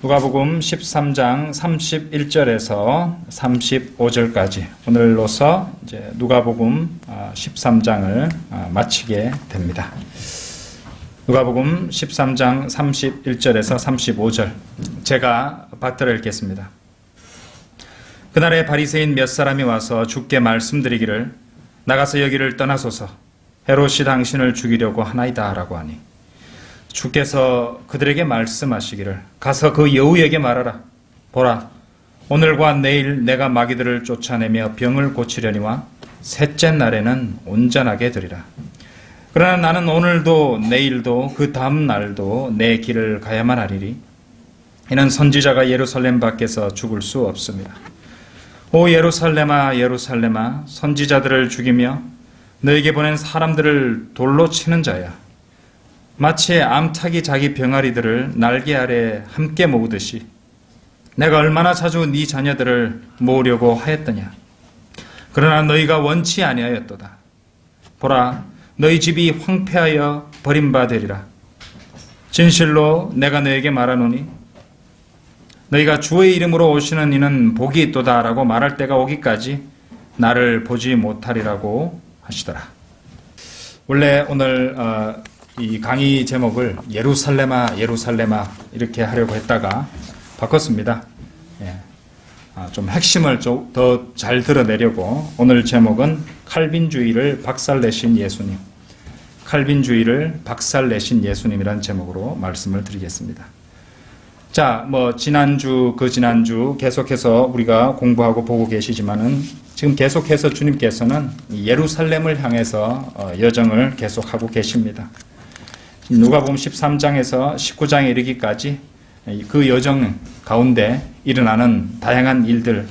누가복음 13장 31절에서 35절까지 오늘로서 이제 누가복음 13장을 마치게 됩니다. 누가복음 13장 31절에서 35절 제가 받들어 읽겠습니다. 그날에 바리새인 몇 사람이 와서 주께 말씀드리기를 나가서 여기를 떠나소서 헤롯이 당신을 죽이려고 하나이다 라고 하니 주께서 그들에게 말씀하시기를 가서 그 여우에게 말하라. 보라, 오늘과 내일 내가 마귀들을 쫓아내며 병을 고치려니와 셋째 날에는 온전하게 되리라. 그러나 나는 오늘도 내일도 그 다음 날도 내 길을 가야만 하리니 이는 선지자가 예루살렘 밖에서 죽을 수 없습니다. 오 예루살렘아 예루살렘아 선지자들을 죽이며 너에게 보낸 사람들을 돌로 치는 자야. 마치 암탉이 자기 병아리들을 날개 아래 함께 모으듯이 내가 얼마나 자주 네 자녀들을 모으려고 하였더냐. 그러나 너희가 원치 아니하였도다. 보라, 너희 집이 황폐하여 버림받으리라. 진실로 내가 너에게 말하노니 너희가 주의 이름으로 오시는 이는 복이 있도다 라고 말할 때가 오기까지 나를 보지 못하리라고 하시더라. 원래 오늘 이 강의 제목을 예루살렘아 예루살렘아 이렇게 하려고 했다가 바꿨습니다. 좀 핵심을 더 잘 드러내려고 오늘 제목은 칼빈주의를 박살내신 예수님, 칼빈주의를 박살내신 예수님이라는 제목으로 말씀을 드리겠습니다. 자, 지난주 그 지난주 계속해서 우리가 공부하고 보고 계시지만은 지금 계속해서 주님께서는 예루살렘을 향해서 여정을 계속하고 계십니다. 누가복음 13장에서 19장에 이르기까지 그 여정 가운데 일어나는 다양한 일들,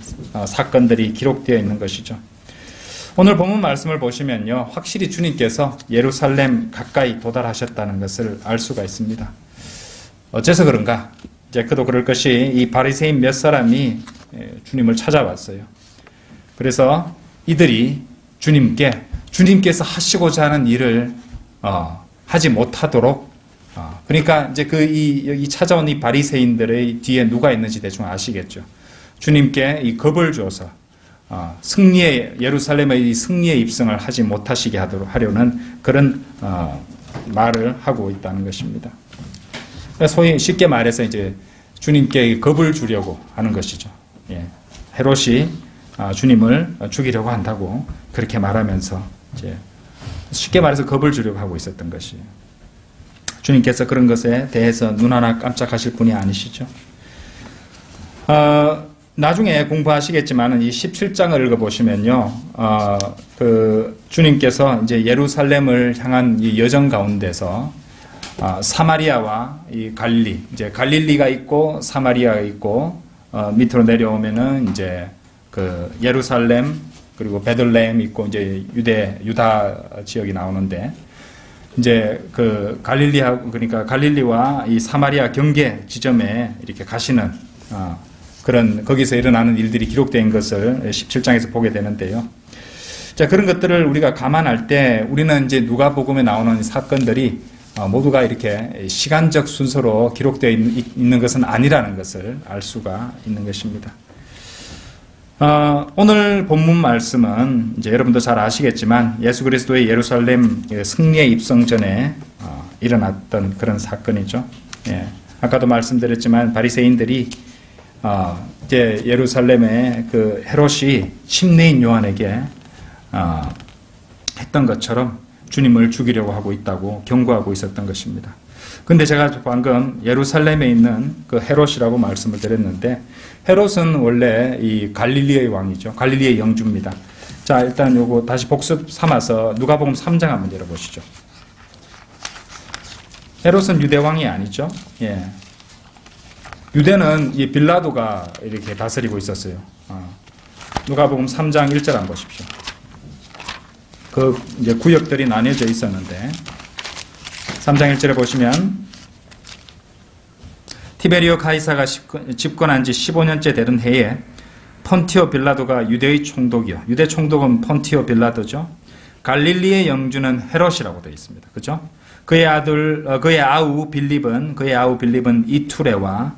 사건들이 기록되어 있는 것이죠. 오늘 본문 말씀을 보시면요, 확실히 주님께서 예루살렘 가까이 도달하셨다는 것을 알 수가 있습니다. 어째서 그런가? 이제 그도 그럴 것이 이 바리새인 몇 사람이 주님을 찾아왔어요. 그래서 이들이 주님께서 하시고자 하는 일을 하지 못하도록 그러니까 이제 이 찾아온 이 바리새인들의 뒤에 누가 있는지 대충 아시겠죠. 주님께 이 겁을 줘서 예루살렘의 승리의 입성을 하지 못하시게 하려는 그런 말을 하고 있다는 것입니다. 소위 쉽게 말해서 이제 주님께 겁을 주려고 하는 것이죠. 헤롯이 주님을 죽이려고 한다고 그렇게 말하면서 이제 쉽게 말해서 겁을 주려고 하고 있었던 것이에요. 주님께서 그런 것에 대해서 눈 하나 깜짝하실 분이 아니시죠. 나중에 공부하시겠지만 이 17장을 읽어보시면요, 주님께서 이제 예루살렘을 향한 이 여정 가운데서 사마리아와 이 갈릴리, 이제 갈릴리가 있고 사마리아가 있고 밑으로 내려오면은 이제 그 예루살렘 그리고 베들레헴 있고 이제 유다 지역이 나오는데 이제 그 그러니까 갈릴리와 이 사마리아 경계 지점에 이렇게 가시는 그런 거기서 일어나는 일들이 기록된 것을 17장에서 보게 되는데요. 자, 그런 것들을 우리가 감안할 때 우리는 이제 누가복음에 나오는 사건들이 모두가 이렇게 시간적 순서로 기록되어 있는 것은 아니라는 것을 알 수가 있는 것입니다. 오늘 본문 말씀은 이제 여러분도 잘 아시겠지만 예수 그리스도의 예루살렘 승리의 입성 전에 일어났던 그런 사건이죠. 아까도 말씀드렸지만 바리새인들이 이제 예루살렘의 그 헤롯이 침례인 요한에게 했던 것처럼 주님을 죽이려고 하고 있다고 경고하고 있었던 것입니다. 근데 제가 방금 예루살렘에 있는 그 헤롯이라고 말씀을 드렸는데 헤롯은 원래 이 갈릴리의 왕이죠. 갈릴리의 영주입니다. 자, 일단 요거 다시 복습 삼아서 누가복음 3장 한번 열어보시죠. 헤롯은 유대 왕이 아니죠. 유대는 이 빌라도가 이렇게 다스리고 있었어요. 누가복음 3장 1절 한번 보십시오. 그 이제 구역들이 나뉘어져 있었는데 3장 1절에 보시면 티베리오 가이사가 집권한 지 15년째 되던 해에 폰티오 빌라도가 유대의 총독이요. 유대 총독은 폰티오 빌라도죠. 갈릴리의 영주는 헤롯이라고 되어 있습니다. 그죠? 그의 아우 빌립은 이투레와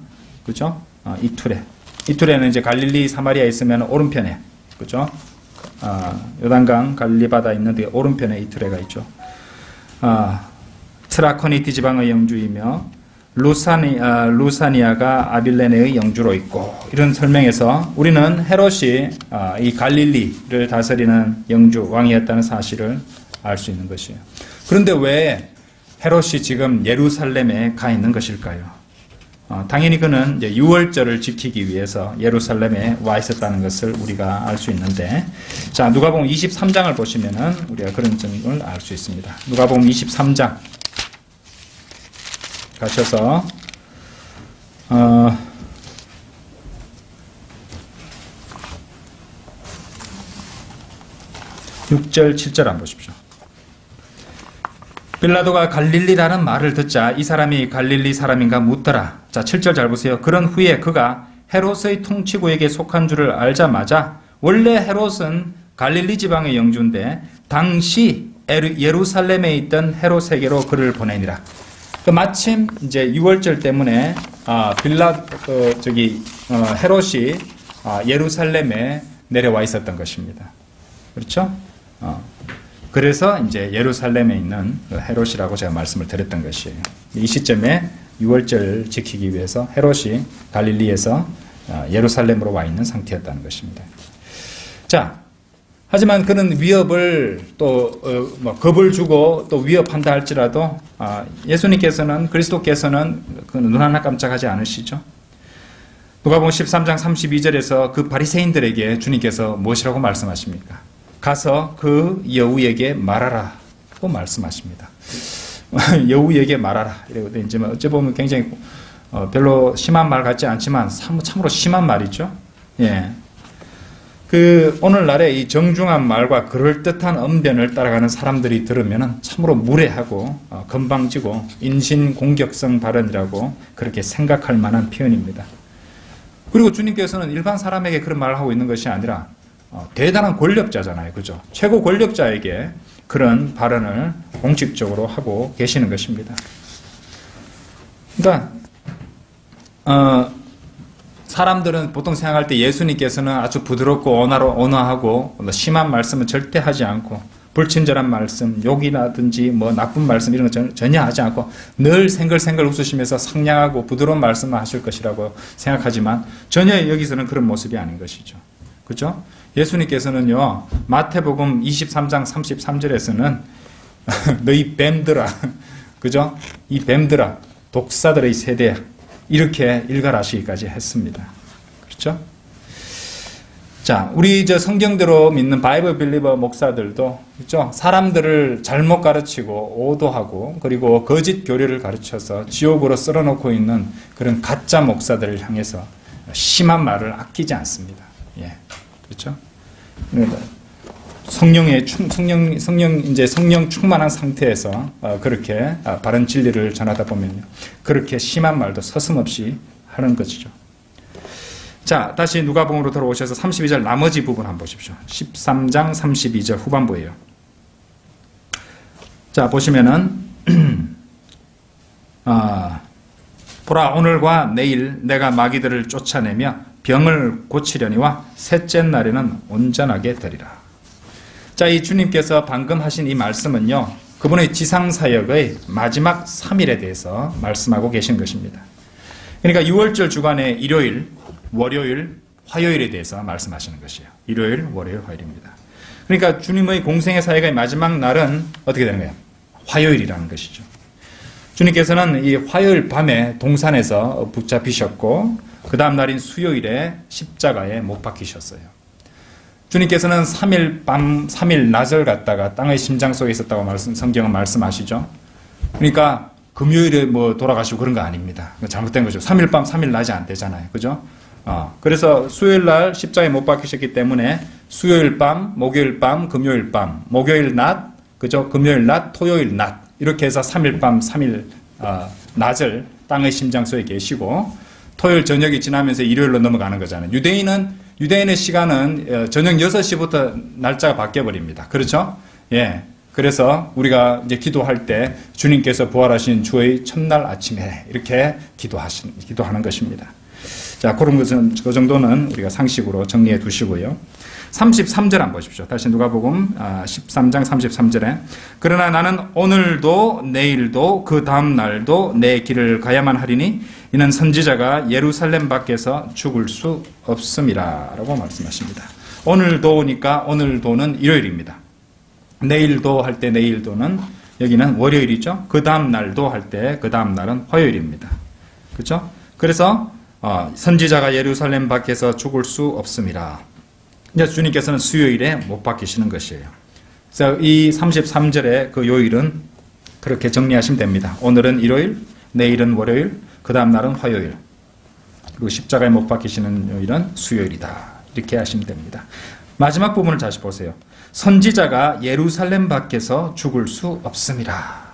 그죠? 이투레. 이투레는 이제 갈릴리 사마리아에 있으면 오른편에, 그죠? 요단강 갈릴리 바다 있는 데 오른편에 이투레가 있죠. 트라코니티 지방의 영주이며 루사니아가 아빌레네의 영주로 있고, 이런 설명에서 우리는 헤롯이 이 갈릴리를 다스리는 영주 왕이었다는 사실을 알 수 있는 것이에요. 그런데 왜 헤롯이 지금 예루살렘에 가 있는 것일까요? 당연히 그는 이제 유월절을 지키기 위해서 예루살렘에 와 있었다는 것을 우리가 알 수 있는데, 자, 누가복음 23장을 보시면은 우리가 그런 점을 알 수 있습니다. 누가복음 23장 가셔서 6절 7절 한번 보십시오. 빌라도가 갈릴리라는 말을 듣자 이 사람이 갈릴리 사람인가 묻더라. 자, 7절 잘 보세요. 그런 후에 그가 헤롯의 통치구에게 속한 줄을 알자마자, 원래 헤롯은 갈릴리 지방의 영주인데 당시 예루살렘에 있던 헤롯에게로 그를 보내니라. 마침 이제 6월절 때문에 헤롯이 예루살렘에 내려와 있었던 것입니다. 그렇죠? 그래서 이제 예루살렘에 있는 헤롯이라고 제가 말씀을 드렸던 것이에요. 이 시점에 6월절 지키기 위해서 헤롯이 갈릴리에서 예루살렘으로 와 있는 상태였다는 것입니다. 자, 하지만 그는 위협을 또 겁을 주고 또 위협한다 할지라도 예수님께서는, 그리스도께서는 눈 하나 깜짝하지 않으시죠. 누가복음 13장 32절에서 그 바리새인들에게 주님께서 무엇이라고 말씀하십니까? 가서 그 여우에게 말하라고 말씀하십니다. 여우에게 말하라. 이러거든요. 이제 어찌 보면 굉장히 별로 심한 말 같지 않지만 참으로 심한 말이죠. 예. 오늘날의 이 정중한 말과 그럴듯한 언변을 따라가는 사람들이 들으면 참으로 무례하고 건방지고 인신공격성 발언이라고 그렇게 생각할 만한 표현입니다. 그리고 주님께서는 일반 사람에게 그런 말을 하고 있는 것이 아니라 대단한 권력자잖아요. 그죠? 최고 권력자에게 그런 발언을 공식적으로 하고 계시는 것입니다. 그러니까 사람들은 보통 생각할 때 예수님께서는 아주 부드럽고 온화하고 심한 말씀은 절대 하지 않고, 불친절한 말씀, 욕이라든지 나쁜 말씀 이런 거 전혀 하지 않고 늘 생글생글 웃으시면서 상냥하고 부드러운 말씀을 하실 것이라고 생각하지만 전혀 여기서는 그런 모습이 아닌 것이죠. 그죠? 예수님께서는요, 마태복음 23장 33절에서는 너희 뱀들아, 그죠? 이 뱀들아, 독사들의 세대야, 이렇게 일갈하시기까지 했습니다. 그렇죠? 자, 우리 성경대로 믿는 바이블 빌리버 목사들도, 그렇죠? 사람들을 잘못 가르치고 오도하고 그리고 거짓 교리를 가르쳐서 지옥으로 쓸어놓고 있는 그런 가짜 목사들을 향해서 심한 말을 아끼지 않습니다. 예. 그렇죠? 성령 충만한 상태에서 그렇게 바른 진리를 전하다 보면요, 그렇게 심한 말도 서슴없이 하는 것이죠. 자, 다시 누가복음으로 돌아오셔서 32절 나머지 부분 한번 보십시오. 13장 32절 후반부예요. 자, 보시면은 보라, 오늘과 내일 내가 마귀들을 쫓아내며 병을 고치려니와 셋째 날에는 온전하게 되리라. 자, 이 주님께서 방금 하신 이 말씀은요, 그분의 지상사역의 마지막 3일에 대해서 말씀하고 계신 것입니다. 그러니까 6월절 주간의 일요일, 월요일, 화요일에 대해서 말씀하시는 것이에요. 일요일, 월요일, 화요일입니다. 그러니까 주님의 공생의 사역의 마지막 날은 어떻게 되는 거예요? 화요일이라는 것이죠. 주님께서는 이 화요일 밤에 동산에서 붙잡히셨고, 그 다음 날인 수요일에 십자가에 못 박히셨어요. 주님께서는 3일 밤, 3일 낮을 갖다가 땅의 심장 속에 있었다고 성경은 말씀하시죠. 그러니까 금요일에 돌아가시고 그런 거 아닙니다. 잘못된 거죠. 3일 밤, 3일 낮이 안 되잖아요. 그죠? 그래서 수요일 날 십자가에 못 박히셨기 때문에 수요일 밤, 목요일 밤, 금요일 밤, 목요일 낮, 그죠? 금요일 낮, 토요일 낮, 이렇게 해서 3일 밤, 3일 낮을 땅의 심장 속에 계시고, 토요일 저녁이 지나면서 일요일로 넘어가는 거잖아요. 유대인의 시간은 저녁 6시부터 날짜가 바뀌어버립니다. 그렇죠? 예. 그래서 우리가 이제 기도할 때 주님께서 부활하신 주의 첫날 아침에 이렇게 기도하는 것입니다. 자, 그 정도는 우리가 상식으로 정리해 두시고요. 33절 한번 보십시오. 다시 누가복음 13장 33절에 그러나 나는 오늘도 내일도 그 다음 날도 내 길을 가야만 하리니 이는 선지자가 예루살렘 밖에서 죽을 수 없음이라 라고 말씀하십니다. 오늘도니까 오늘도는 일요일입니다. 내일도 할 때 내일도는 여기는 월요일이죠. 그 다음 날도 할 때 그 다음 날은 화요일입니다. 그렇죠? 그래서 선지자가 예루살렘 밖에서 죽을 수 없음이라. 이제 주님께서는 수요일에 못 박히시는 것이에요. 그래서 이 33절의 그 요일은 그렇게 정리하시면 됩니다. 오늘은 일요일, 내일은 월요일, 그 다음 날은 화요일. 그리고 십자가에 못 박히시는 요일은 수요일이다. 이렇게 하시면 됩니다. 마지막 부분을 다시 보세요. 선지자가 예루살렘 밖에서 죽을 수 없음이라.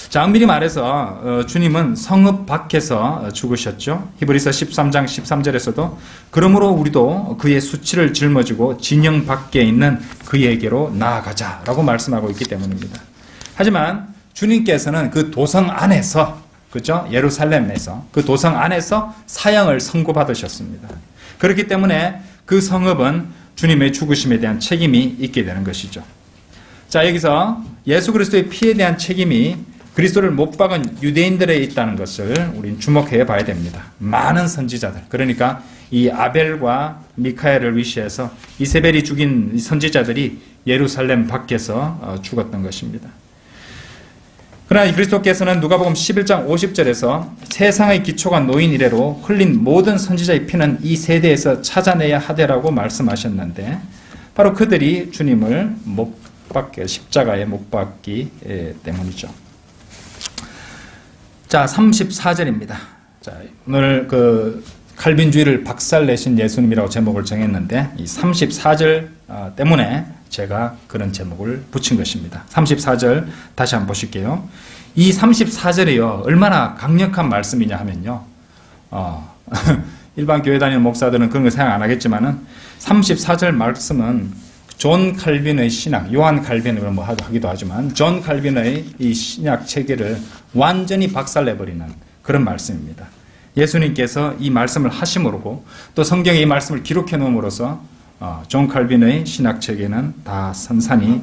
자, 엄밀히 말해서 주님은 성읍 밖에서 죽으셨죠. 히브리서 13장 13절에서도 그러므로 우리도 그의 수치를 짊어지고 진영 밖에 있는 그에게로 나아가자라고 말씀하고 있기 때문입니다. 하지만 주님께서는 그 도성 안에서, 그죠? 예루살렘에서 그 도성 안에서 사형을 선고받으셨습니다. 그렇기 때문에 그 성읍은 주님의 죽으심에 대한 책임이 있게 되는 것이죠. 자, 여기서 예수 그리스도의 피에 대한 책임이 그리스도를 못 박은 유대인들에 있다는 것을 우리는 주목해 봐야 됩니다. 많은 선지자들, 그러니까 이 아벨과 미카엘을 위시해서 이세벨이 죽인 선지자들이 예루살렘 밖에서 죽었던 것입니다. 그러나 그리스도께서는 누가복음 11장 50절에서 세상의 기초가 놓인 이래로 흘린 모든 선지자의 피는 이 세대에서 찾아내야 하되라고 말씀하셨는데 바로 그들이 주님을 못 박게, 십자가에 못 박기 때문이죠. 자, 34절입니다. 자, 오늘 그 칼빈주의를 박살내신 예수님이라고 제목을 정했는데 이 34절 때문에 제가 그런 제목을 붙인 것입니다. 34절 다시 한번 보실게요. 이 34절이요 얼마나 강력한 말씀이냐 하면요 일반 교회 다니는 목사들은 그런 거 생각 안 하겠지만은 34절 말씀은 존 칼빈의 신학, 요한 칼빈을 뭐 하기도 하지만 존 칼빈의 이 신약 체계를 완전히 박살내버리는 그런 말씀입니다. 예수님께서 이 말씀을 하심으로 또 성경에 이 말씀을 기록해 놓음으로써 존 칼빈의 신학 체계는 다 산산이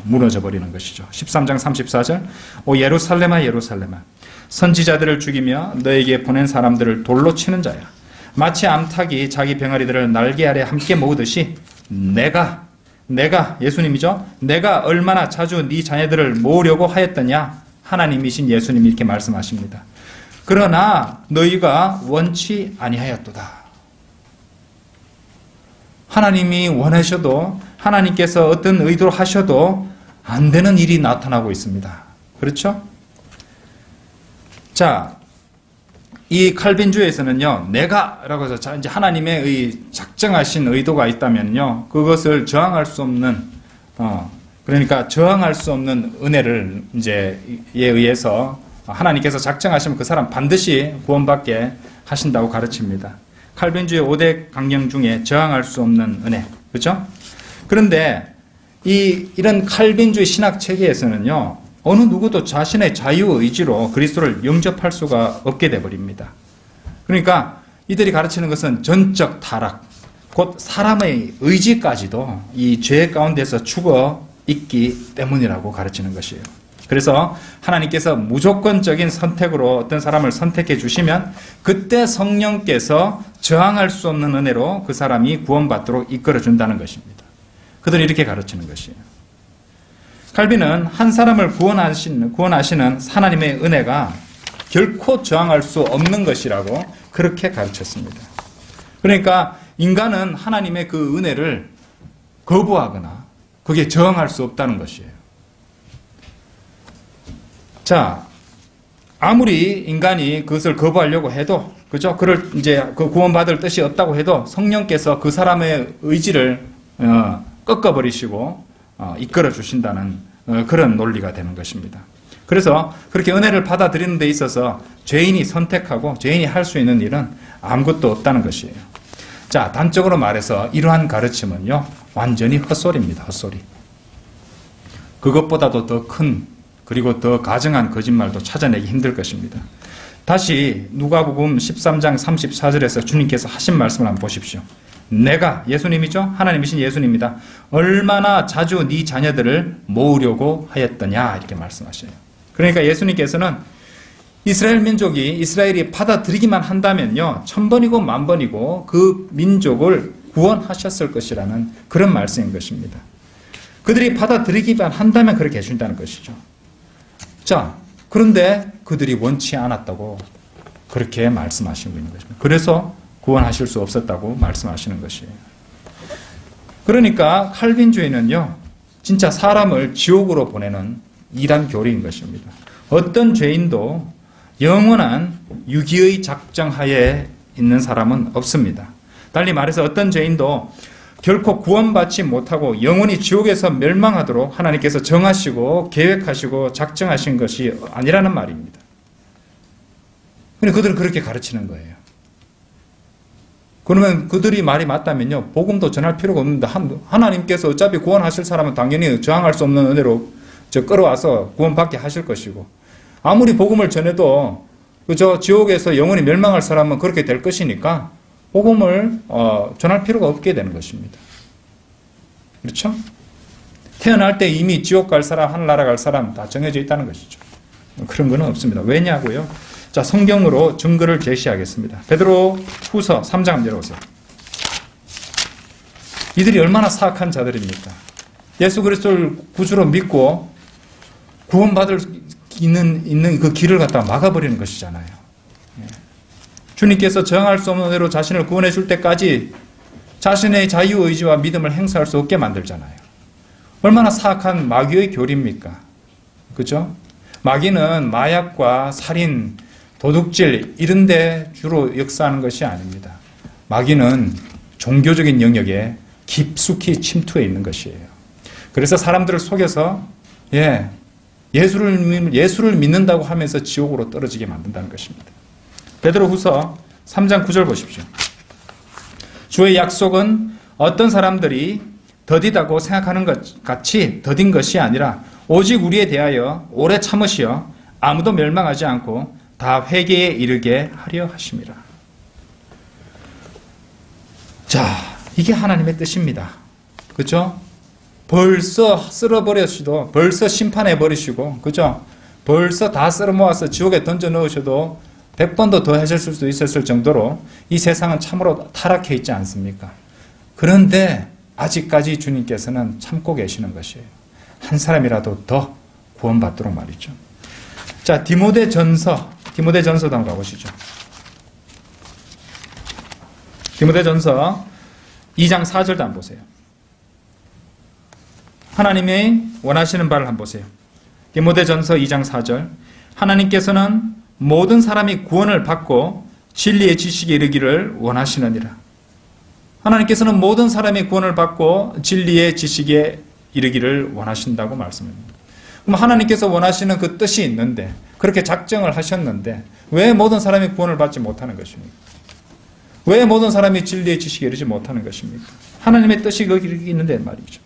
무너져 버리는 것이죠. 13장 34절 오 예루살렘아 예루살렘아 선지자들을 죽이며 너에게 보낸 사람들을 돌로 치는 자야. 마치 암탉이 자기 병아리들을 날개 아래 함께 모으듯이 내가 예수님이죠. 내가 얼마나 자주 네 자녀들을 모으려고 하였더냐. 하나님이신 예수님이 이렇게 말씀하십니다. 그러나 너희가 원치 아니하였도다. 하나님이 원하셔도 하나님께서 어떤 의도로 하셔도 안 되는 일이 나타나고 있습니다. 그렇죠? 자, 이 칼빈주의에서는요, 내가라고 해서 이제 하나님의 작정하신 의도가 있다면요, 그것을 저항할 수 없는, 그러니까 저항할 수 없는 은혜를 이제에 의해서 하나님께서 작정하시면 그 사람 반드시 구원받게 하신다고 가르칩니다. 칼빈주의 5대 강령 중에 저항할 수 없는 은혜, 그렇죠? 그런데 이런 칼빈주의 신학 체계에서는요, 어느 누구도 자신의 자유의지로 그리스도를 영접할 수가 없게 되어버립니다. 그러니까 이들이 가르치는 것은 전적 타락, 곧 사람의 의지까지도 이 죄 가운데서 죽어 있기 때문이라고 가르치는 것이에요. 그래서 하나님께서 무조건적인 선택으로 어떤 사람을 선택해 주시면 그때 성령께서 저항할 수 없는 은혜로 그 사람이 구원받도록 이끌어 준다는 것입니다. 그들이 이렇게 가르치는 것이에요. 칼빈은 한 사람을 구원하시는 하나님의 은혜가 결코 저항할 수 없는 것이라고 그렇게 가르쳤습니다. 그러니까 인간은 하나님의 그 은혜를 거부하거나 그게 저항할 수 없다는 것이에요. 자, 아무리 인간이 그것을 거부하려고 해도, 그죠? 그를 이제 그 구원받을 뜻이 없다고 해도 성령께서 그 사람의 의지를 꺾어버리시고 이끌어 주신다는 그런 논리가 되는 것입니다. 그래서 그렇게 은혜를 받아들이는 데 있어서 죄인이 선택하고 죄인이 할 수 있는 일은 아무것도 없다는 것이에요. 자, 단적으로 말해서 이러한 가르침은요, 완전히 헛소리입니다. 헛소리. 그것보다도 더 큰 그리고 더 가증한 거짓말도 찾아내기 힘들 것입니다. 다시 누가복음 13장 34절에서 주님께서 하신 말씀을 한번 보십시오. 내가, 예수님이죠? 하나님이신 예수님입니다. 얼마나 자주 네 자녀들을 모으려고 하였더냐 이렇게 말씀하셔요. 그러니까 예수님께서는 이스라엘 민족이, 이스라엘이 받아들이기만 한다면요 1000번이고 10,000번이고 그 민족을 구원하셨을 것이라는 그런 말씀인 것입니다. 그들이 받아들이기만 한다면 그렇게 해준다는 것이죠. 자, 그런데 그들이 원치 않았다고 그렇게 말씀하시고 있는 것입니다. 그래서 구원하실 수 없었다고 말씀하시는 것이에요. 그러니까 칼빈주의는요 진짜 사람을 지옥으로 보내는 이단 교리인 것입니다. 어떤 죄인도 영원한 유기의 작정하에 있는 사람은 없습니다. 달리 말해서 어떤 죄인도 결코 구원받지 못하고 영원히 지옥에서 멸망하도록 하나님께서 정하시고 계획하시고 작정하신 것이 아니라는 말입니다. 근데 그들은 그렇게 가르치는 거예요. 그러면 그들이 말이 맞다면요 복음도 전할 필요가 없는데 하나님께서 어차피 구원하실 사람은 당연히 저항할 수 없는 은혜로 끌어와서 구원받게 하실 것이고, 아무리 복음을 전해도 그저 지옥에서 영원히 멸망할 사람은 그렇게 될 것이니까 복음을 전할 필요가 없게 되는 것입니다. 그렇죠? 태어날 때 이미 지옥 갈 사람, 하늘나라 갈 사람 다 정해져 있다는 것이죠. 그런 건 없습니다. 왜냐고요? 자, 성경으로 증거를 제시하겠습니다. 베드로 후서 3장 한번 열어보세요. 이들이 얼마나 사악한 자들입니까? 예수 그리스도를 구주로 믿고 구원받을 있는 그 길을 갖다가 막아버리는 것이잖아요. 주님께서 정할 수 없는 은혜로 자신을 구원해 줄 때까지 자신의 자유의지와 믿음을 행사할 수 없게 만들잖아요. 얼마나 사악한 마귀의 교리입니까? 그죠? 마귀는 마약과 살인, 도둑질 이런 데 주로 역사하는 것이 아닙니다. 마귀는 종교적인 영역에 깊숙이 침투해 있는 것이에요. 그래서 사람들을 속여서 예수를 믿는다고 하면서 지옥으로 떨어지게 만든다는 것입니다. 베드로후서 3장 9절 보십시오. 주의 약속은 어떤 사람들이 더디다고 생각하는 것 같이 더딘 것이 아니라 오직 우리에 대하여 오래 참으시어 아무도 멸망하지 않고 다 회개에 이르게 하려 하심이라. 자, 이게 하나님의 뜻입니다. 그렇죠? 벌써 쓸어버렸어도, 벌써 심판해버리시고, 그죠? 벌써 다 쓸어모아서 지옥에 던져 넣으셔도 100번도 더 하셨을 수도 있었을 정도로 이 세상은 참으로 타락해 있지 않습니까? 그런데 아직까지 주님께서는 참고 계시는 것이에요. 한 사람이라도 더 구원받도록 말이죠. 자, 디모데전서도 한번 가보시죠. 디모데전서 2장 4절도 한번 보세요. 하나님의 원하시는 바를 한번 보세요. 디모데전서 2장 4절. 하나님께서는 모든 사람이 구원을 받고 진리의 지식에 이르기를 원하시느니라. 하나님께서는 모든 사람이 구원을 받고 진리의 지식에 이르기를 원하신다고 말씀합니다. 그럼 하나님께서 원하시는 그 뜻이 있는데, 그렇게 작정을 하셨는데 왜 모든 사람이 구원을 받지 못하는 것입니까? 왜 모든 사람이 진리의 지식에 이르지 못하는 것입니까? 하나님의 뜻이 거기 있는데 말이죠.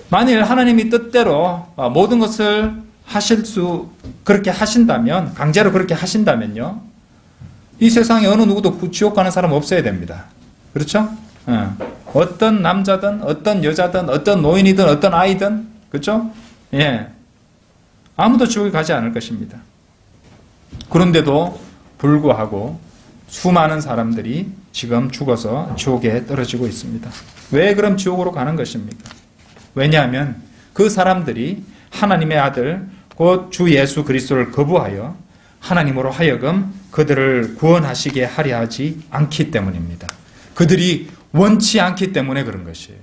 만일 하나님이 뜻대로 모든 것을 그렇게 하신다면, 강제로 그렇게 하신다면요, 이 세상에 어느 누구도 지옥 가는 사람 없어야 됩니다. 그렇죠? 어떤 남자든, 어떤 여자든, 어떤 노인이든, 어떤 아이든, 그렇죠? 아무도 지옥에 가지 않을 것입니다. 그런데도 불구하고 수많은 사람들이 지금 죽어서 지옥에 떨어지고 있습니다. 왜 그럼 지옥으로 가는 것입니까? 왜냐하면 그 사람들이 하나님의 아들 곧 주 예수 그리스도를 거부하여 하나님으로 하여금 그들을 구원하시게 하려 하지 않기 때문입니다. 그들이 원치 않기 때문에 그런 것이에요.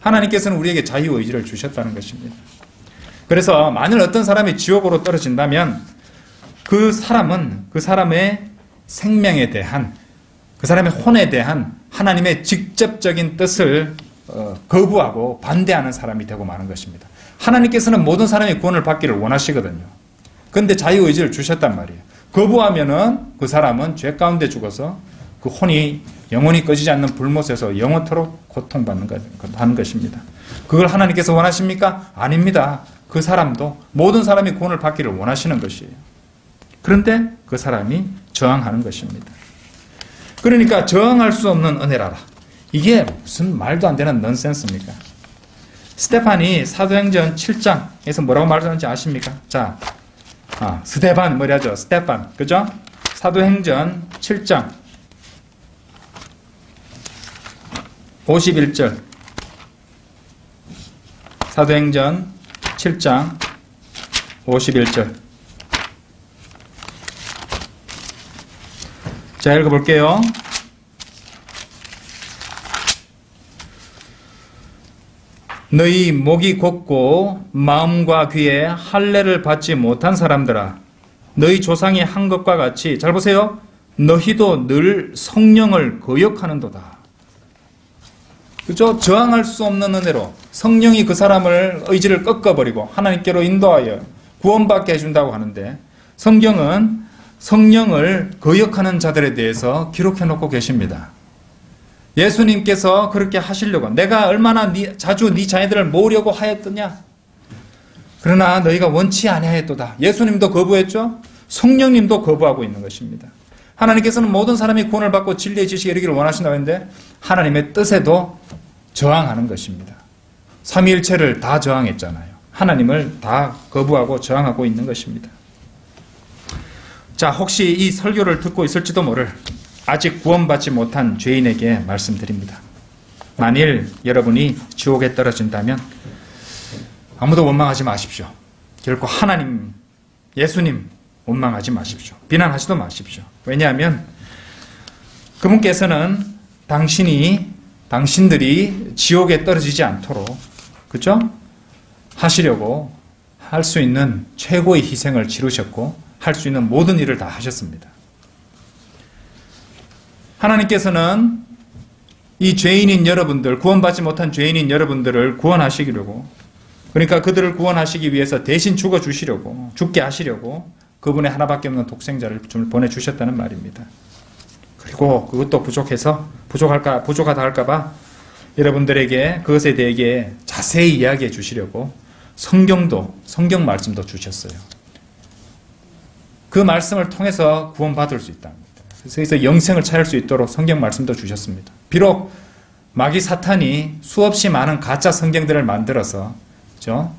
하나님께서는 우리에게 자유의지를 주셨다는 것입니다. 그래서 만일 어떤 사람이 지옥으로 떨어진다면 그 사람은 그 사람의 생명에 대한, 그 사람의 혼에 대한 하나님의 직접적인 뜻을 거부하고 반대하는 사람이 되고 마는 것입니다. 하나님께서는 모든 사람이 구원을 받기를 원하시거든요. 그런데 자유의지를 주셨단 말이에요. 거부하면은 그 사람은 죄 가운데 죽어서 그 혼이 영원히 꺼지지 않는 불못에서 영원토록 고통받는 것입니다. 그걸 하나님께서 원하십니까? 아닙니다. 그 사람도, 모든 사람이 구원을 받기를 원하시는 것이에요. 그런데 그 사람이 저항하는 것입니다. 그러니까 저항할 수 없는 은혜라라. 이게 무슨 말도 안 되는 넌센스입니까? 스테판이 사도행전 7장에서 뭐라고 말하는지 아십니까? 자, 스테판 뭐라죠? 스테판, 그죠? 사도행전 7장 51절. 사도행전 7장 51절. 자, 읽어볼게요. 너희 목이 곧고 마음과 귀에 할례를 받지 못한 사람들아, 너희 조상이 한 것과 같이, 잘 보세요. 너희도 늘 성령을 거역하는도다. 그죠? 저항할 수 없는 은혜로 성령이 그 사람을 의지를 꺾어버리고 하나님께로 인도하여 구원받게 해준다고 하는데, 성경은 성령을 거역하는 자들에 대해서 기록해 놓고 계십니다. 예수님께서 그렇게 하시려고, 내가 얼마나 자주 네 자녀들을 모으려고 하였더냐? 그러나 너희가 원치 아니하였도다. 예수님도 거부했죠? 성령님도 거부하고 있는 것입니다. 하나님께서는 모든 사람이 구원을 받고 진리의 지식에 이르기를 원하신다고 했는데 하나님의 뜻에도 저항하는 것입니다. 삼위일체를 다 저항했잖아요. 하나님을 다 거부하고 저항하고 있는 것입니다. 자, 혹시 이 설교를 듣고 있을지도 모를 아직 구원받지 못한 죄인에게 말씀드립니다. 만일 여러분이 지옥에 떨어진다면 아무도 원망하지 마십시오. 결코 하나님, 예수님 원망하지 마십시오. 비난하지도 마십시오. 왜냐하면 그분께서는 당신들이 지옥에 떨어지지 않도록, 그죠? 하시려고 할 수 있는 최고의 희생을 치르셨고 할 수 있는 모든 일을 다 하셨습니다. 하나님께서는 이 죄인인 여러분들, 구원받지 못한 죄인인 여러분들을 구원하시려고, 그러니까 그들을 구원하시기 위해서 대신 죽어주시려고, 죽게 하시려고 그분의 하나밖에 없는 독생자를 보내주셨다는 말입니다. 그리고 그것도 부족하다 할까봐 여러분들에게 그것에 대해 자세히 이야기해 주시려고 성경 말씀도 주셨어요. 그 말씀을 통해서 구원받을 수 있답니다. 그래서 영생을 찾을 수 있도록 성경 말씀도 주셨습니다. 비록 마귀 사탄이 수없이 많은 가짜 성경들을 만들어서, 그렇죠?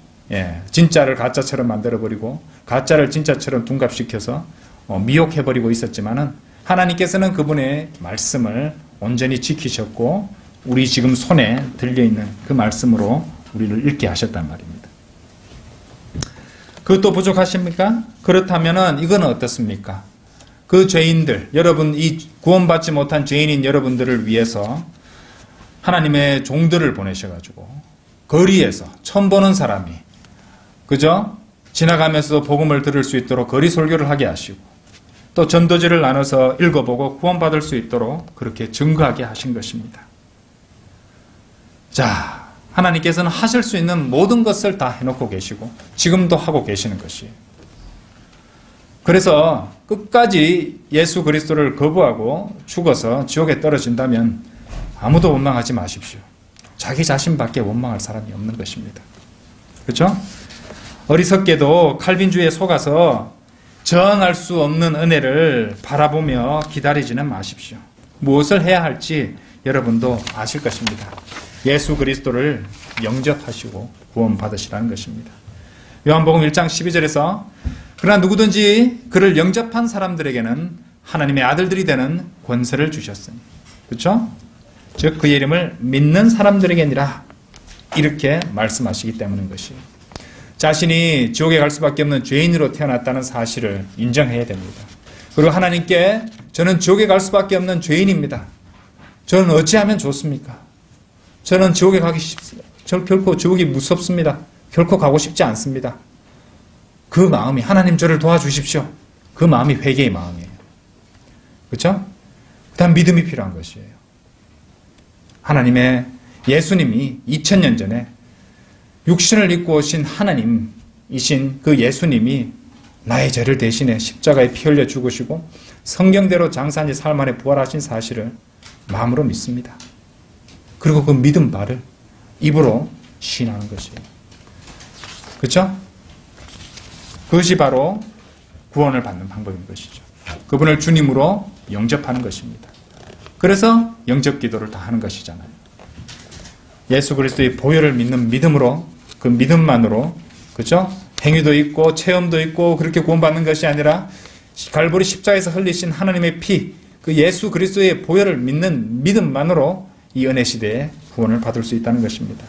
진짜를 가짜처럼 만들어버리고 가짜를 진짜처럼 둔갑시켜서 미혹해버리고 있었지만은 하나님께서는 그분의 말씀을 온전히 지키셨고 우리 지금 손에 들려있는 그 말씀으로 우리를 읽게 하셨단 말입니다. 그것도 부족하십니까? 그렇다면은 이건 어떻습니까? 그 죄인들, 여러분, 이 구원받지 못한 죄인인 여러분들을 위해서 하나님의 종들을 보내셔가지고 거리에서 처음 보는 사람이, 그죠? 지나가면서 복음을 들을 수 있도록 거리 설교를 하게 하시고 또 전도지를 나눠서 읽어보고 구원받을 수 있도록 그렇게 증거하게 하신 것입니다. 자, 하나님께서는 하실 수 있는 모든 것을 다 해놓고 계시고 지금도 하고 계시는 것이에요. 그래서 끝까지 예수 그리스도를 거부하고 죽어서 지옥에 떨어진다면 아무도 원망하지 마십시오. 자기 자신밖에 원망할 사람이 없는 것입니다. 그렇죠? 어리석게도 칼빈주의에 속아서 저항할 수 없는 은혜를 바라보며 기다리지는 마십시오. 무엇을 해야 할지 여러분도 아실 것입니다. 예수 그리스도를 영접하시고 구원받으시라는 것입니다. 요한복음 1장 12절에서 그러나 누구든지 그를 영접한 사람들에게는 하나님의 아들들이 되는 권세를 주셨으니, 그렇죠? 즉 그의 이름을 믿는 사람들에게니라, 이렇게 말씀하시기 때문인 것이에요. 자신이 지옥에 갈 수밖에 없는 죄인으로 태어났다는 사실을 인정해야 됩니다. 그리고 하나님께 저는 지옥에 갈 수밖에 없는 죄인입니다. 저는 어찌하면 좋습니까? 저는 지옥에 가기 쉽습니다. 저 결코 지옥이 무섭습니다. 결코 가고 싶지 않습니다. 그 마음이, 하나님 저를 도와주십시오. 그 마음이 회개의 마음이에요. 그렇죠? 그다음 믿음이 필요한 것이에요. 하나님의 예수님이 2000년 전에 육신을 입고 오신 하나님이신 그 예수님이 나의 죄를 대신해 십자가에 피 흘려 죽으시고 성경대로 장사한 지 사흘 만에 부활하신 사실을 마음으로 믿습니다. 그리고 그 믿음 바를 입으로 시인하는 것이에요. 그렇죠? 그것이 바로 구원을 받는 방법인 것이죠. 그분을 주님으로 영접하는 것입니다. 그래서 영접 기도를 다 하는 것이잖아요. 예수 그리스도의 보혈을 믿는 믿음으로, 그 믿음만으로, 그죠? 행위도 있고 체험도 있고 그렇게 구원받는 것이 아니라 갈보리 십자가에서 흘리신 하나님의 피, 그 예수 그리스도의 보혈을 믿는 믿음만으로 이 은혜 시대에 구원을 받을 수 있다는 것입니다.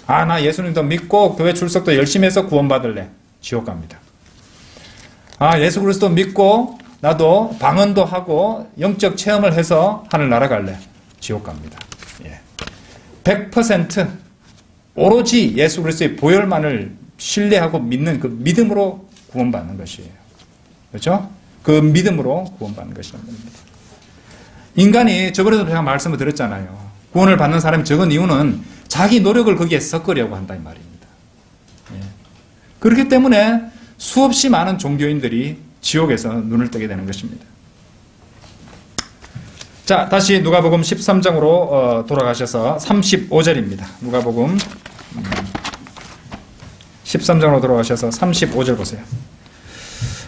아, 나 예수님도 믿고 교회 출석도 열심히 해서 구원받을래. 지옥 갑니다. 아, 예수 그리스도 믿고 나도 방언도 하고 영적 체험을 해서 하늘 날아갈래. 지옥 갑니다. 예. 100% 오로지 예수 그리스도의 보혈만을 신뢰하고 믿는 그 믿음으로 구원받는 것이에요. 그렇죠? 그 믿음으로 구원받는 것이란 말입니다. 인간이 저번에도 제가 말씀을 드렸잖아요. 구원을 받는 사람이 적은 이유는 자기 노력을 거기에 섞으려고 한다 이 말입니다. 예. 그렇기 때문에 수없이 많은 종교인들이 지옥에서 눈을 뜨게 되는 것입니다. 자, 다시 누가복음 13장으로 돌아가셔서 35절입니다. 누가복음 13장으로 돌아가셔서 35절 보세요.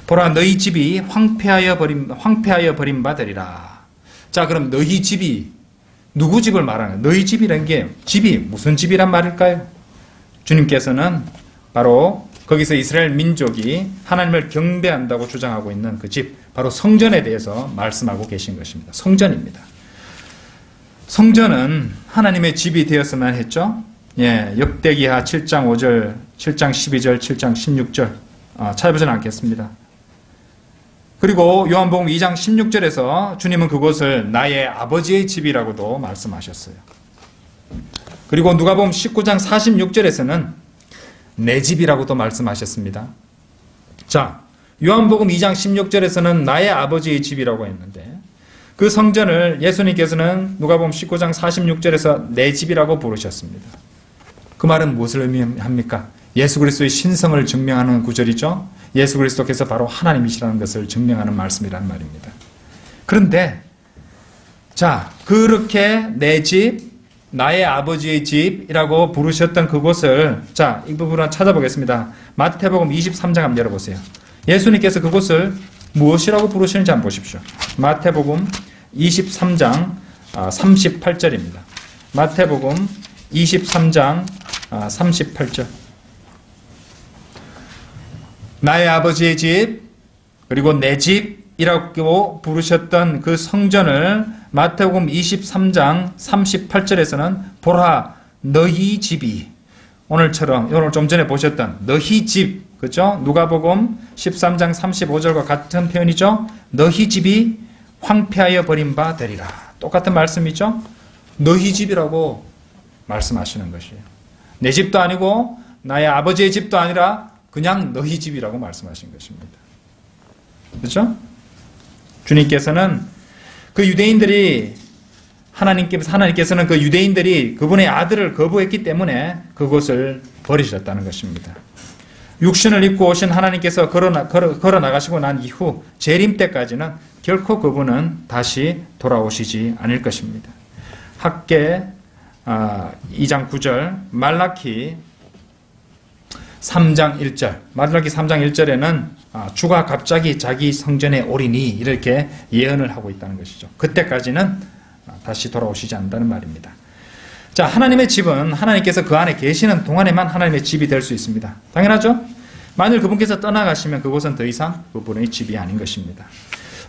보라, 너희 집이 황폐하여 버린 바 되리라. 자, 그럼 너희 집이 누구 집을 말하는 거예요? 너희 집이라는 게 집이 무슨 집이란 말일까요? 주님께서는 바로 거기서 이스라엘 민족이 하나님을 경배한다고 주장하고 있는 그 집, 바로 성전에 대해서 말씀하고 계신 것입니다. 성전입니다. 성전은 하나님의 집이 되었으면 했죠. 예, 역대기하 7장 5절, 7장 12절, 7장 16절 찾아보지는 않겠습니다. 그리고 요한복음 2장 16절에서 주님은 그곳을 나의 아버지의 집이라고도 말씀하셨어요. 그리고 누가복음 19장 46절에서는 내 집이라고도 말씀하셨습니다. 자, 요한복음 2장 16절에서는 나의 아버지의 집이라고 했는데 그 성전을 예수님께서는 누가복음 19장 46절에서 내 집이라고 부르셨습니다. 그 말은 무엇을 의미합니까? 예수 그리스도의 신성을 증명하는 구절이죠. 예수 그리스도께서 바로 하나님이시라는 것을 증명하는 말씀이란 말입니다. 그런데 자, 그렇게 내 집, 나의 아버지의 집이라고 부르셨던 그곳을, 자, 이 부분을 찾아보겠습니다. 마태복음 23장 한번 열어보세요. 예수님께서 그곳을 무엇이라고 부르시는지 한번 보십시오. 마태복음 23장 38절입니다. 마태복음 23장 38절. 나의 아버지의 집, 그리고 내 집이라고 부르셨던 그 성전을 마태복음 23장 38절에서는 보라, 너희 집이, 오늘 좀 전에 보셨던 너희 집, 그죠? 누가복음 13장 35절과 같은 표현이죠? 너희 집이 황폐하여 버린 바 되리라. 똑같은 말씀이죠? 너희 집이라고 말씀하시는 것이에요. 내 집도 아니고 나의 아버지의 집도 아니라 그냥 너희 집이라고 말씀하신 것입니다. 그렇죠? 주님께서는 그 유대인들이 하나님께서는 그 유대인들이 그분의 아들을 거부했기 때문에 그곳을 버리셨다는 것입니다. 육신을 입고 오신 하나님께서 걸어 나가시고 난 이후 재림 때까지는 결코 그분은 다시 돌아오시지 않을 것입니다. 학개 2장 9절, 말라키 3장 1절, 말라키 3장 1절에는 주가 갑자기 자기 성전에 오리니 이렇게 예언을 하고 있다는 것이죠. 그때까지는 다시 돌아오시지 않는다는 말입니다. 자, 하나님의 집은 하나님께서 그 안에 계시는 동안에만 하나님의 집이 될 수 있습니다. 당연하죠? 만일 그분께서 떠나가시면 그곳은 더 이상 그분의 집이 아닌 것입니다.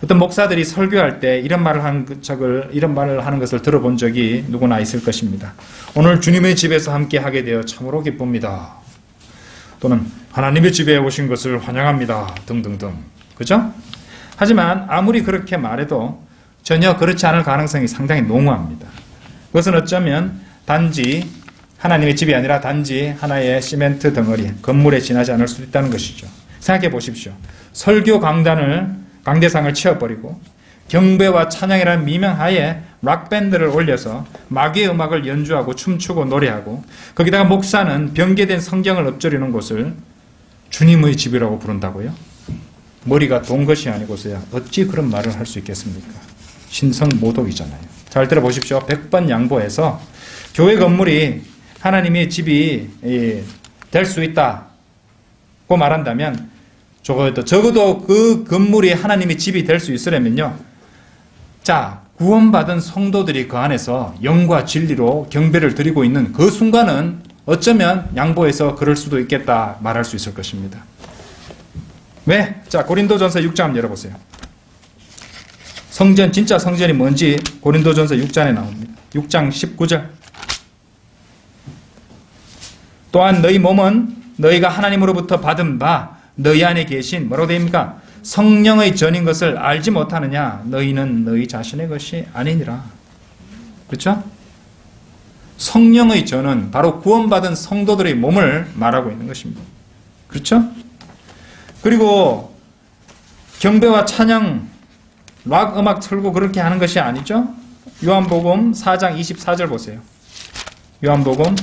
어떤 목사들이 설교할 때 이런 말을 하는 것을 들어본 적이 누구나 있을 것입니다. 오늘 주님의 집에서 함께 하게 되어 참으로 기쁩니다. 또는 하나님의 집에 오신 것을 환영합니다. 등등등. 그죠? 하지만 아무리 그렇게 말해도 전혀 그렇지 않을 가능성이 상당히 농후합니다. 그것은 어쩌면 단지 하나님의 집이 아니라 단지 하나의 시멘트 덩어리, 건물에 지나지 않을 수 있다는 것이죠. 생각해 보십시오. 설교 강대상을 치워버리고 경배와 찬양이라는 미명하에 락밴드를 올려서 마귀의 음악을 연주하고 춤추고 노래하고 거기다가 목사는 변개된 성경을 엎조리는 곳을 주님의 집이라고 부른다고요? 머리가 돈 것이 아니고서야 어찌 그런 말을 할 수 있겠습니까? 신성모독이잖아요. 잘 들어보십시오. 100번 양보해서 교회 건물이 하나님의 집이 될 수 있다고 말한다면 적어도 그 건물이 하나님의 집이 될 수 있으려면요. 자, 구원받은 성도들이 그 안에서 영과 진리로 경배를 드리고 있는 그 순간은 어쩌면 양보해서 그럴 수도 있겠다 말할 수 있을 것입니다. 왜? 자, 고린도전서 6장 한번 열어보세요. 성전, 진짜 성전이 뭔지 고린도전서 6장에 나옵니다. 6장 19절. 또한 너희 몸은 너희가 하나님으로부터 받은 바 너희 안에 계신 뭐라고 됩니까? 성령의 전인 것을 알지 못하느냐? 너희는 너희 자신의 것이 아니니라. 그렇죠? 성령의 전은 바로 구원받은 성도들의 몸을 말하고 있는 것입니다. 그렇죠? 그리고 경배와 찬양, 락 음악 틀고 그렇게 하는 것이 아니죠? 요한복음 4장 24절 보세요. 요한복음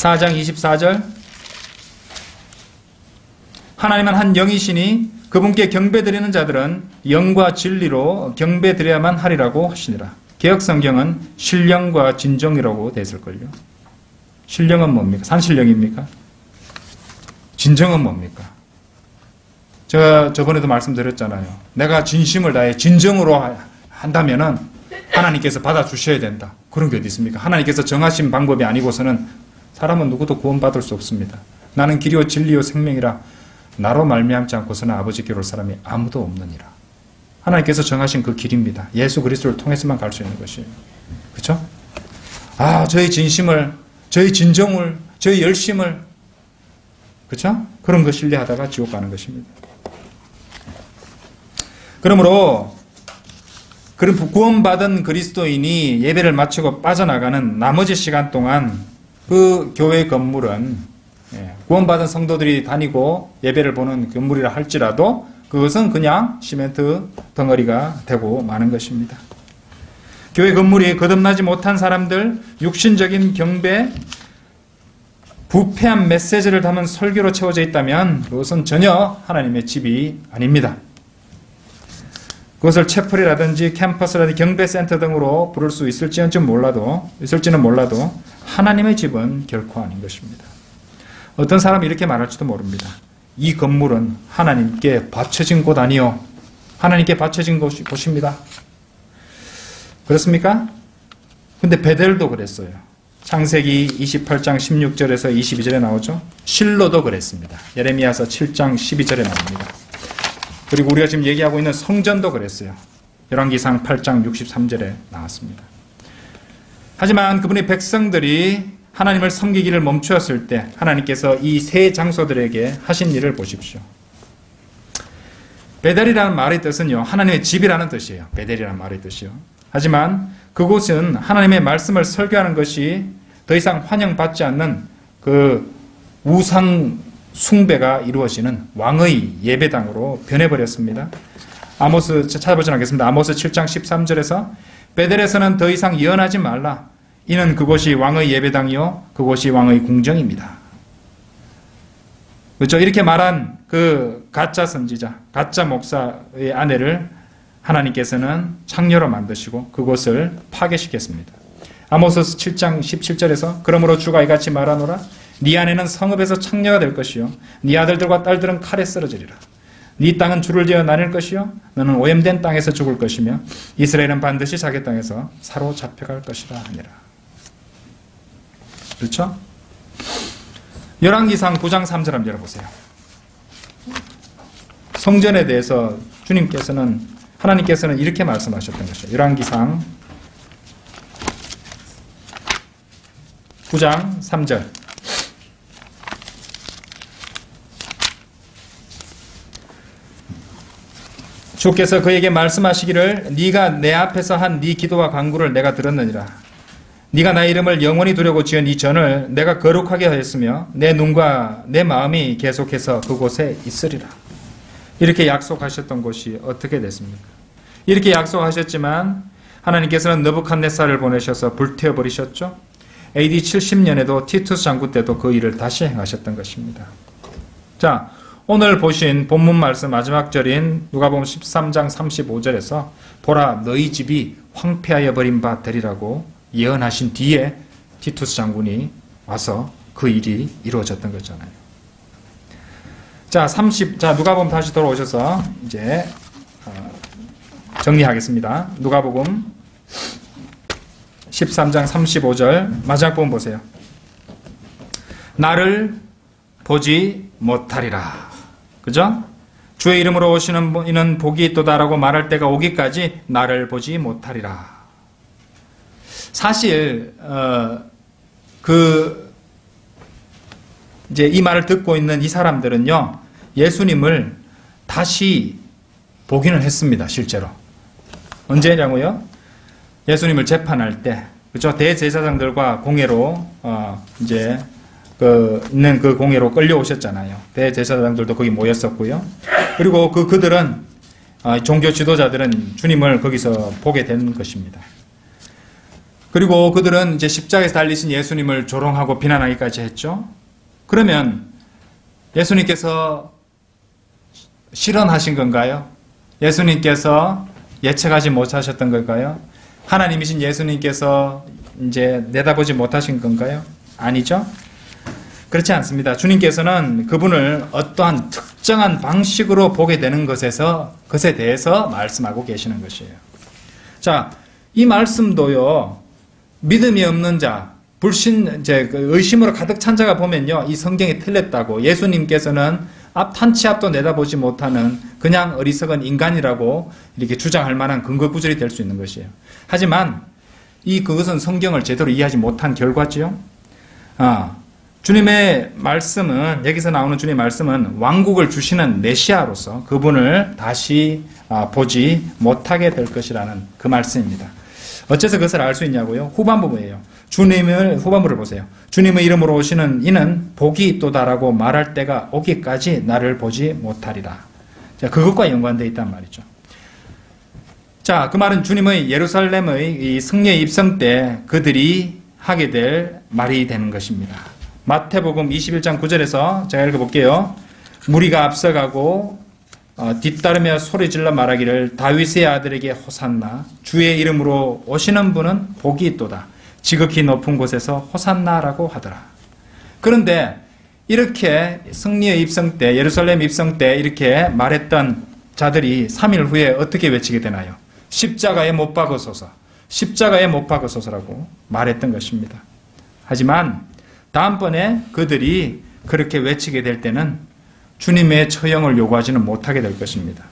4장 24절. 하나님은 한 영이시니 그분께 경배드리는 자들은 영과 진리로 경배드려야만 하리라고 하시니라. 개역성경은 신령과 진정이라고 돼 있을걸요. 신령은 뭡니까? 산신령입니까? 진정은 뭡니까? 제가 저번에도 말씀드렸잖아요. 내가 진심을 다해 진정으로 한다면은 하나님께서 받아주셔야 된다. 그런 게 어디 있습니까? 하나님께서 정하신 방법이 아니고서는 사람은 누구도 구원받을 수 없습니다. 나는 길이요 진리요 생명이라 나로 말미암지 않고서는 아버지께로 올 사람이 아무도 없느니라. 하나님께서 정하신 그 길입니다. 예수 그리스도를 통해서만 갈 수 있는 것이에요. 그렇죠? 저의 진심을, 저의 진정을, 저의 열심을, 그렇죠? 그런 거 신뢰하다가 지옥 가는 것입니다. 그러므로 그런 구원받은 그리스도인이 예배를 마치고 빠져나가는 나머지 시간 동안 그 교회 건물은 구원받은 성도들이 다니고 예배를 보는 건물이라 할지라도 그것은 그냥 시멘트 덩어리가 되고 마는 것입니다. 교회 건물이 거듭나지 못한 사람들, 육신적인 경배, 부패한 메시지를 담은 설교로 채워져 있다면 그것은 전혀 하나님의 집이 아닙니다. 그것을 채플이라든지 캠퍼스라든지 경배센터 등으로 부를 수 있을지는 몰라도 하나님의 집은 결코 아닌 것입니다. 어떤 사람이 이렇게 말할지도 모릅니다. 이 건물은 하나님께 바쳐진 곳 아니요. 하나님께 바쳐진 곳입니다. 그렇습니까? 근데 베델도 그랬어요. 창세기 28장 16절에서 22절에 나오죠. 실로도 그랬습니다. 예레미야서 7장 12절에 나옵니다. 그리고 우리가 지금 얘기하고 있는 성전도 그랬어요. 열왕기상 8장 63절에 나왔습니다. 하지만 그분의 백성들이 하나님을 섬기기를 멈추었을 때 하나님께서 이 세 장소들에게 하신 일을 보십시오. 베델이라는 말의 뜻은요, 하나님의 집이라는 뜻이에요. 베델이라는 말의 뜻이요. 하지만 그곳은 하나님의 말씀을 설교하는 것이 더 이상 환영받지 않는 그 우상 숭배가 이루어지는 왕의 예배당으로 변해버렸습니다. 아모스 찾아보지 않겠습니다. 아모스 7장 13절에서 베델에서는 더 이상 예언하지 말라. 이는 그곳이 왕의 예배당이요 그곳이 왕의 궁정입니다. 그렇죠? 이렇게 말한 그 가짜 선지자, 가짜 목사의 아내를 하나님께서는 창녀로 만드시고 그곳을 파괴시켰습니다. 아모스 7장 17절에서 그러므로 주가 이같이 말하노라. 네 아내는 성읍에서 창녀가 될 것이요 네 아들들과 딸들은 칼에 쓰러지리라. 네 땅은 줄을 지어 나뉠 것이요 너는 오염된 땅에서 죽을 것이며 이스라엘은 반드시 자기 땅에서 사로잡혀갈 것이라 하니라. 그렇죠? 열왕기상 9장 3절 한번 열어보세요. 성전에 대해서 하나님께서는 이렇게 말씀하셨던 것이에요. 열왕기상 9장 3절. 주께서 그에게 말씀하시기를 네가 내 앞에서 한 네 기도와 간구를 내가 들었느니라. 네가 나의 이름을 영원히 두려고 지은 이 전을 내가 거룩하게 하였으며 내 눈과 내 마음이 계속해서 그곳에 있으리라. 이렇게 약속하셨던 곳이 어떻게 됐습니까? 이렇게 약속하셨지만 하나님께서는 느부갓네살을 보내셔서 불태워버리셨죠. AD 70년에도 티투스 장군 때도 그 일을 다시 행하셨던 것입니다. 자, 오늘 보신 본문 말씀 마지막 절인 누가복음 13장 35절에서 보라 너희 집이 황폐하여 버린 바 되리라고 예언하신 뒤에 티투스 장군이 와서 그 일이 이루어졌던 거잖아요. 자, 누가복음 다시 돌아오셔서 이제 정리하겠습니다. 누가복음 13장 35절 마지막 부분 보세요. 나를 보지 못하리라. 그죠? 주의 이름으로 오시는 이는 복이 있도다라고 말할 때가 오기까지 나를 보지 못하리라. 사실 이제 이 말을 듣고 있는 이 사람들은요, 예수님을 다시 보기는 했습니다. 실제로 언제냐고요? 예수님을 재판할 때, 그죠? 대제사장들과 공회로 이제 있는 그 공회로 끌려오셨잖아요. 대제사장들도 거기 모였었고요. 그리고 그들은 종교 지도자들은 주님을 거기서 보게 된 것입니다. 그리고 그들은 이제 십자가에서 달리신 예수님을 조롱하고 비난하기까지 했죠. 그러면 예수님께서 실언하신 건가요? 예수님께서 예측하지 못하셨던 걸까요? 하나님이신 예수님께서 이제 내다보지 못하신 건가요? 아니죠? 그렇지 않습니다. 주님께서는 그분을 어떠한 특정한 방식으로 보게 되는 것에 대해서 말씀하고 계시는 것이에요. 자, 이 말씀도요, 믿음이 없는 자, 의심으로 가득 찬 자가 보면요, 이 성경이 틀렸다고, 예수님께서는 탄치 앞도 내다보지 못하는 그냥 어리석은 인간이라고 이렇게 주장할 만한 근거 구절이 될 수 있는 것이에요. 하지만 그것은 성경을 제대로 이해하지 못한 결과지요. 주님의 말씀은, 여기서 나오는 주님의 말씀은 왕국을 주시는 메시아로서 그분을 다시 보지 못하게 될 것이라는 그 말씀입니다. 어째서 그것을 알 수 있냐고요? 후반부예요. 후반부를 보세요. 주님의 이름으로 오시는 이는 복이 있도다라고 말할 때가 오기까지 나를 보지 못하리라. 자, 그것과 연관되어 있단 말이죠. 자, 그 말은 주님의 예루살렘의 이 승리의 입성 때 그들이 하게 될 말이 되는 것입니다. 마태복음 21장 9절에서 제가 읽어볼게요. 무리가 앞서가고 뒤따르며 소리질러 말하기를 다윗의 아들에게 호산나, 주의 이름으로 오시는 분은 복이 있도다, 지극히 높은 곳에서 호산나라고 하더라. 그런데 이렇게 승리의 입성 때, 예루살렘 입성 때 이렇게 말했던 자들이 3일 후에 어떻게 외치게 되나요? 십자가에 못 박으소서, 십자가에 못 박으소서라고 말했던 것입니다. 하지만 다음번에 그들이 그렇게 외치게 될 때는 주님의 처형을 요구하지는 못하게 될 것입니다.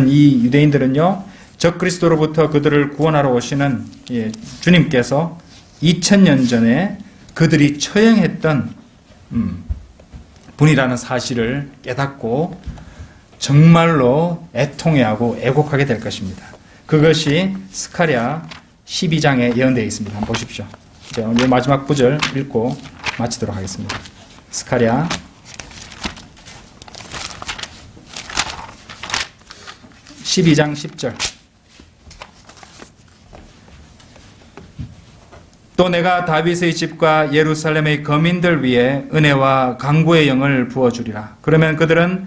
이 유대인들은요, 적그리스도로부터 그들을 구원하러 오시는 주님께서 2000년 전에 그들이 처형했던 분이라는 사실을 깨닫고 정말로 애통해하고 애곡하게 될 것입니다. 그것이 스가랴 12장에 예언되어 있습니다. 한번 보십시오. 자, 오늘 마지막 구절 읽고 마치도록 하겠습니다. 스가랴 12장 10절. 또 내가 다윗의 집과 예루살렘의 거민들 위에 은혜와 강구의 영을 부어주리라. 그러면 그들은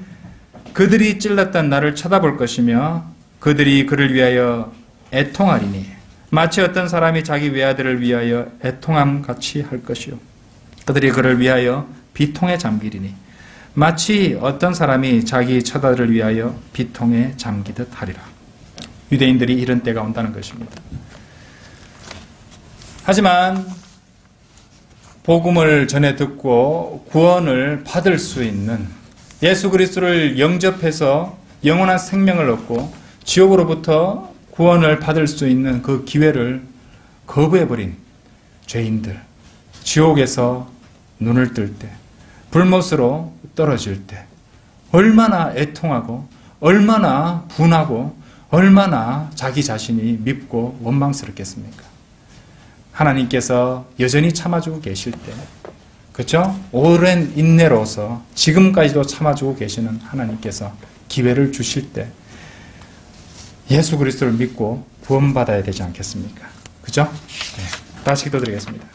그들이 찔렀던 나를 쳐다볼 것이며 그들이 그를 위하여 애통하리니 마치 어떤 사람이 자기 외아들을 위하여 애통함 같이 할 것이요, 그들이 그를 위하여 비통에 잠기리니 마치 어떤 사람이 자기 처자들을 위하여 비통에 잠기듯 하리라. 유대인들이 이런 때가 온다는 것입니다. 하지만 복음을 전해 듣고 구원을 받을 수 있는, 예수 그리스도를 영접해서 영원한 생명을 얻고 지옥으로부터 구원을 받을 수 있는 그 기회를 거부해버린 죄인들, 지옥에서 눈을 뜰 때, 불못으로 떨어질 때 얼마나 애통하고 얼마나 분하고 얼마나 자기 자신이 밉고 원망스럽겠습니까? 하나님께서 여전히 참아주고 계실 때, 그렇죠? 오랜 인내로서 지금까지도 참아주고 계시는 하나님께서 기회를 주실 때 예수 그리스도를 믿고 구원받아야 되지 않겠습니까? 그죠? 네. 다시 기도드리겠습니다.